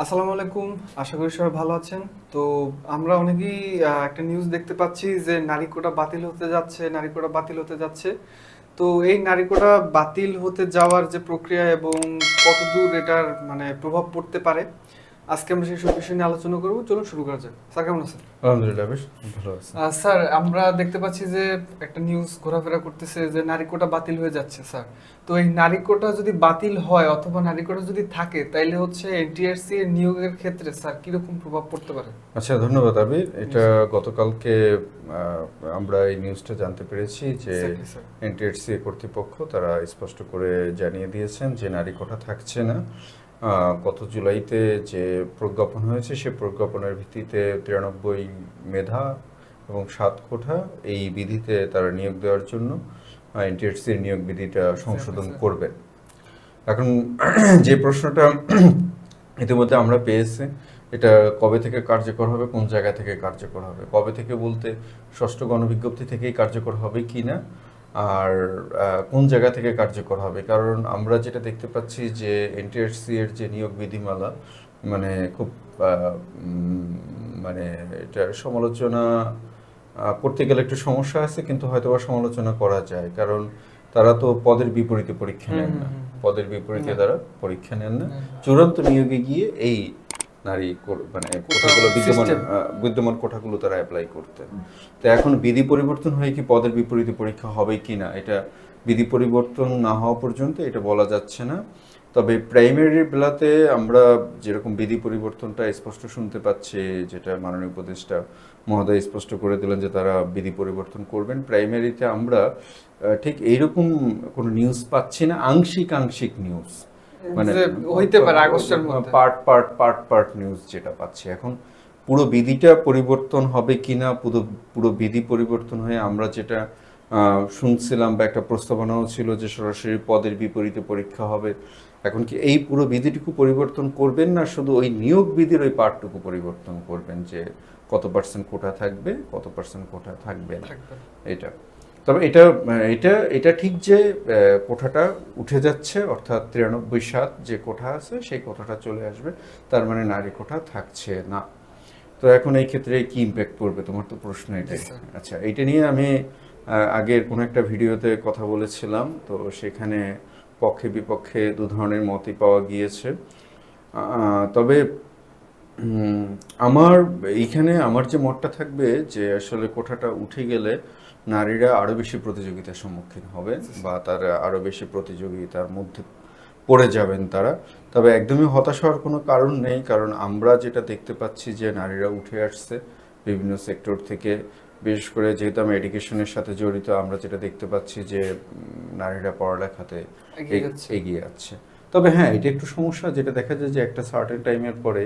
আসসালামু আলাইকুম। আশা করি সবাই ভালো আছেন। তো আমরা অনেকেই একটা নিউজ দেখতে পাচ্ছি যে নারী কোটা বাতিল হতে যাচ্ছে, নারী কোটা বাতিল হতে যাচ্ছে। তো এই নারী কোটা বাতিল হতে যাওয়ার যে প্রক্রিয়া এবং কতদূর এটার প্রভাব পড়তে পারে, আজকে আমরা সেই সব বিষয় নিয়ে আলোচনা করব। চলুন শুরু করা যাক। স্যার কেমন আছেন? আলহামদুলিল্লাহ, বেশ ভালো আছে। স্যার, আমরা দেখতে পাচ্ছি যে একটা নিউজ ঘোরাফেরা করতেছে যে নারী কোটা বাতিল হয়ে যাচ্ছে স্যার। তো এই নারী কোটা যদি বাতিল হয় অথবা নারী কোটা যদি থাকে, তাইলে হচ্ছে এনটিআরসি এর নিয়োগের ক্ষেত্রে স্যার কিরকম প্রভাব পড়তে পারে? আচ্ছা, ধন্যবাদ আবির। জি এটা স্যার। গতকালকে আমরা এই নিউজটা জানতে পেরেছি যে এক্স্যাক্টলি স্যার। এনটিএসসি কর্তৃপক্ষ তারা স্পষ্ট করে জানিয়ে দিয়েছেন যে নারী কোটা থাকছে না। গত জুলাইতে যে প্রজ্ঞাপন হয়েছে সে প্রজ্ঞাপনের ভিত্তিতে 93 মেধা এবং 7 কোঠা এই বিধিতে তারা নিয়োগ দেওয়ার জন্য এনটিএসসির নিয়োগ বিধিটা এক্স্যাক্টলি সংশোধন স্যার। করবেন। এখন যে প্রশ্নটা ইতিমধ্যে আমরা পেয়েছি, এটা কবে থেকে কার্যকর হবে, কোন জায়গা থেকে কার্যকর হবে? কবে থেকে বলতে ষষ্ঠ গণবিজ্ঞপ্তি থেকেই কার্যকর হবে কি না, আর কোন জায়গা থেকে কার্যকর হবে? কারণ আমরা যেটা দেখতে পাচ্ছি যে এনটিআরসি এর যে নিয়োগ বিধিমালা, মানে খুব মানে এটার সমালোচনা করতে গেলে একটু সমস্যা আছে, কিন্তু হয়তোবা সমালোচনা করা যায়। কারণ তারা তো পদের বিপরীতে পরীক্ষা হুম নেন হুম না, হুম। পদের বিপরীতে না, তারা পরীক্ষা নেন না। না, না। চূড়ান্ত নিয়োগে গিয়ে এই নারী মানে কোটা কোঠাগুলো বিদ্যমান সিস্টেম। বিদ্যমান কোঠাগুলো তারা অ্যাপ্লাই করতে। তো এখন বিধি পরিবর্তন হয়ে কি পদের বিপরীতে পরীক্ষা হবে কি না, এটা বিধি পরিবর্তন না হওয়া পর্যন্ত এটা বলা যাচ্ছে না। তবে প্রাইমারি বেলাতে আমরা যেরকম বিধি পরিবর্তনটা স্পষ্ট শুনতে পাচ্ছি, যেটা মাননীয় উপদেষ্টা মহোদয় স্পষ্ট করে দিলেন যে তারা বিধি পরিবর্তন করবেন, প্রাইমারিতে আমরা ঠিক এইরকম কোনো নিউজ পাচ্ছি না। আংশিক আংশিক নিউজ, মানে যে হইতে পারে আগস্টের মধ্যে। Part part part part news যেটা পাচ্ছি। এখন পুরো বিধিটা পরিবর্তন হবে কিনা, পুরো পুরো বিধি পরিবর্তন হয়ে আমরা যেটা শুনছিলাম বা একটা প্রস্তাবনাও ছিল যে সরাসরি পদের বিপরীতে পরীক্ষা হবে, এখন কি এই পুরো বিধিটুকু পরিবর্তন করবেন না শুধু ওই নিয়োগ বিধির ওই পার্টটুকু পরিবর্তন করবেন, যে কত পার্সেন্ট কোটা থাকবে, কত পার্সেন্ট কোটা থাকবে না? থাকবে। এটা, তবে এটা এটা এটা ঠিক যে কোঠাটা উঠে যাচ্ছে, অর্থাৎ 93-7 যে কোঠা আছে সেই কোঠাটা চলে আসবে, তার মানে নারী কোঠা থাকছে না। তো এখন এই ক্ষেত্রে কি ইম্প্যাক্ট পড়বে, তোমার তো প্রশ্ন জি এটাই। স্যার। আচ্ছা, এইটা নিয়ে আমি আগের কোনো একটা ভিডিওতে কথা বলেছিলাম, তো সেখানে পক্ষে বিপক্ষে দু ধরনের মতই পাওয়া গিয়েছে। তবে উম, আমার এইখানে আমার যে মতটা থাকবে যে আসলে কোঠাটা উঠে গেলে নারীরা আরো বেশি প্রতিযোগিতার সম্মুখীন হবে, জি বা স্যার। তারা আরো বেশি প্রতিযোগিতার মধ্যে পড়ে যাবেন তারা। তবে একদমই হতাশ হওয়ার কোনো কারণ নেই, কারণ আমরা যেটা দেখতে পাচ্ছি যে নারীরা উঠে আসছে বিভিন্ন সেক্টর থেকে। বিশেষ করে যেহেতু আমি এডুকেশনের সাথে জড়িত, আমরা যেটা দেখতে পাচ্ছি যে নারীরা পড়ালেখাতে এগিয়ে যাচ্ছে। এগিয়ে যাচ্ছে। তবে হ্যাঁ, এটা একটু সমস্যা, যেটা দেখা যায় যে একটা সার্টেন টাইমের পরে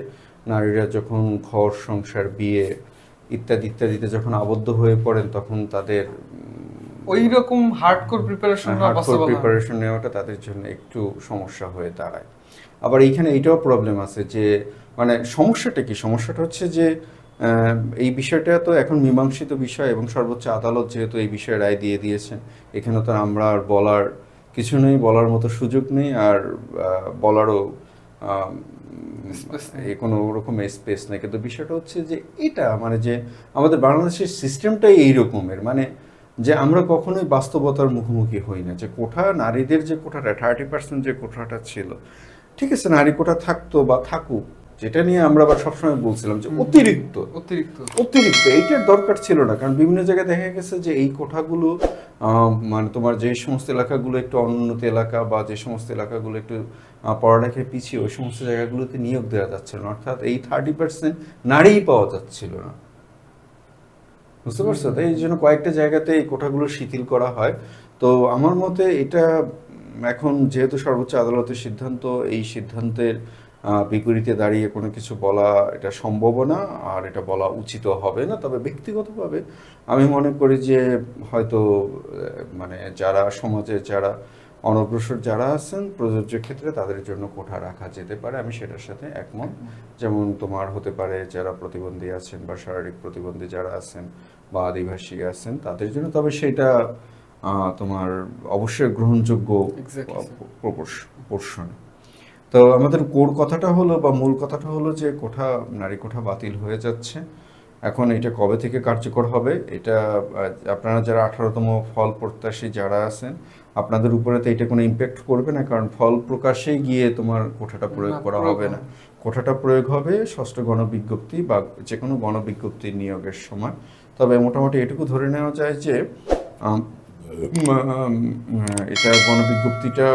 নারীরা যখন ঘর সংসার বিয়ে ইত্যাদি ইত্যাদিতে যখন আবদ্ধ হয়ে পড়েন, তখন তাদের ওই রকম হার্ডকোর প্রিপারেশন নেওয়া হার্ডকোর পসিবল হয় না। প্রিপারেশন নেওয়াটা তাদের জন্য একটু সমস্যা হয়ে দাঁড়ায়। আবার এইখানে এইটাও প্রবলেম আছে যে, মানে সমস্যাটা কি, সমস্যাটা হচ্ছে যে এই বিষয়টা তো এখন মীমাংসিত বিষয়, এবং সর্বোচ্চ আদালত যেহেতু এই বিষয়ে রায় দিয়ে দিয়েছেন, এখানে তো আমরা আর বলার কিছু নেই, বলার মতো সুযোগ নেই, আর বলারও আম, স্পেস নেই। কোনো রকম স্পেস নেই। কিন্তু বিষয়টা হচ্ছে যে এটা মানে যে আমাদের বাংলাদেশের সিস্টেমটাই এই রকমের, মানে যে আমরা কখনোই বাস্তবতার মুখোমুখি হই না। যে কোঠা, নারীদের যে কোঠাটা 30% যে কোঠাটা ছিল, ঠিক আছে, নারী কোঠা থাকতো বা থাকুক, যেটা নিয়ে আমরা আবার সবসময় বলছিলাম যে অতিরিক্ত অতিরিক্ত। অতিরিক্ত এইটার দরকার ছিল না। কারণ বিভিন্ন জায়গায় দেখা গেছে যে এই কোঠাগুলো মানে তোমার যে সমস্ত এলাকাগুলো একটু অনুন্নত এলাকা, বা যে সমস্ত এলাকাগুলো একটু পড়ালেখায় পিছিয়ে, ওই সমস্ত জায়গাগুলোতে নিয়োগ দেওয়া যাচ্ছিল না, অর্থাৎ এই 30% নারীই পাওয়া যাচ্ছিল না। বুঝতে পারছো? তাই এই জন্য কয়েকটা জায়গাতে এই কোঠাগুলো শিথিল করা হয়। তো আমার মতে এটা এখন যেহেতু সর্বোচ্চ আদালতের সিদ্ধান্ত, এই সিদ্ধান্তের বিপরীতে দাঁড়িয়ে কোনো কিছু বলা এটা সম্ভব না, আর এটা বলা উচিত হবে না। তবে ব্যক্তিগতভাবে আমি মনে করি যে হয়তো মানে যারা সমাজে যারা অনগ্রসর যারা আছেন প্রযোজ্য ক্ষেত্রে, তাদের জন্য কোঠা রাখা যেতে পারে, আমি সেটার সাথে একমত। যেমন তোমার হতে পারে যারা প্রতিবন্ধী আছেন বা শারীরিক প্রতিবন্ধী যারা আছেন বা আদিবাসী আছেন তাদের জন্য, তবে সেটা তোমার অবশ্যই গ্রহণযোগ্য এক্স্যাক্টলি স্যার। পোর্শন। তো আমাদের কোর কথাটা হলো বা মূল কথাটা হলো যে নারী কোঠা বাতিল হয়ে যাচ্ছে। এখন এটা কবে থেকে কার্যকর হবে এটা আপনারা যারা 18তম ফল প্রত্যাশী যারা আছেন আপনাদের উপরে তো এটা কোনো ইম্প্যাক্ট করবে না, কারণ ফল প্রকাশেই গিয়ে তোমার কোঠাটা প্রয়োগ করা হবে না। কোঠাটা প্রয়োগ হবে ষষ্ঠ গণবিজ্ঞপ্তি বা যে কোনো গণবিজ্ঞপ্তি নিয়োগের সময়। তবে মোটামুটি এটুকু ধরে নেওয়া যায় যে এটা গণবিজ্ঞপ্তিটা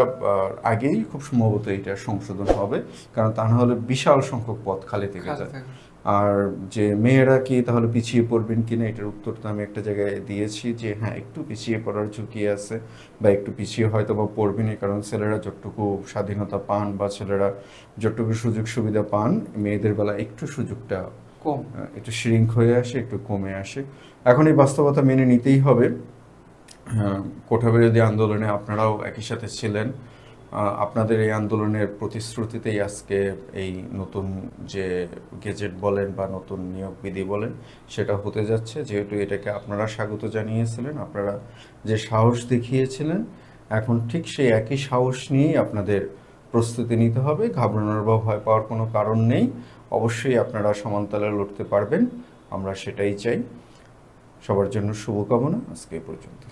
আগেই খুব সম্ভবত এটা সংশোধন হবে, কারণ তা না হলে বিশাল সংখ্যক পদ খালি থেকে যায়। আর যে মেয়েরা কি তাহলে পিছিয়ে পড়বেন কিনা এটার উত্তর তো আমি একটা জায়গায় দিয়েছি যে হ্যাঁ একটু পিছিয়ে পড়ার ঝুঁকি আছে বা একটু পিছিয়ে হয়তো বা পড়বেনই, কারণ ছেলেরা যতটুকু স্বাধীনতা পান বা ছেলেরা যতটুকু সুযোগ সুবিধা পান মেয়েদের বেলা একটু সুযোগটা কম, একটু শ্রিঙ্ক হয়ে আসে, একটু কমে আসে। এখন এই বাস্তবতা মেনে নিতেই হবে। কোঠা বিরোধী আন্দোলনে আপনারাও একই সাথে ছিলেন, আপনাদের এই আন্দোলনের প্রতিশ্রুতিতেই আজকে এই নতুন যে গেজেট বলেন বা নতুন নিয়োগ বিধি বলেন সেটা হতে যাচ্ছে। যেহেতু এটাকে আপনারা স্বাগত জানিয়েছিলেন, আপনারা যে সাহস দেখিয়েছিলেন, এখন ঠিক সেই একই সাহস নিয়েই আপনাদের প্রস্তুতি নিতে হবে। ঘাবড়ানোর বা ভয় পাওয়ার কোনো কারণ নেই। অবশ্যই আপনারা সমানতালে লড়তে পারবেন, আমরা সেটাই চাই। সবার জন্য শুভকামনা। আজকে এই পর্যন্ত।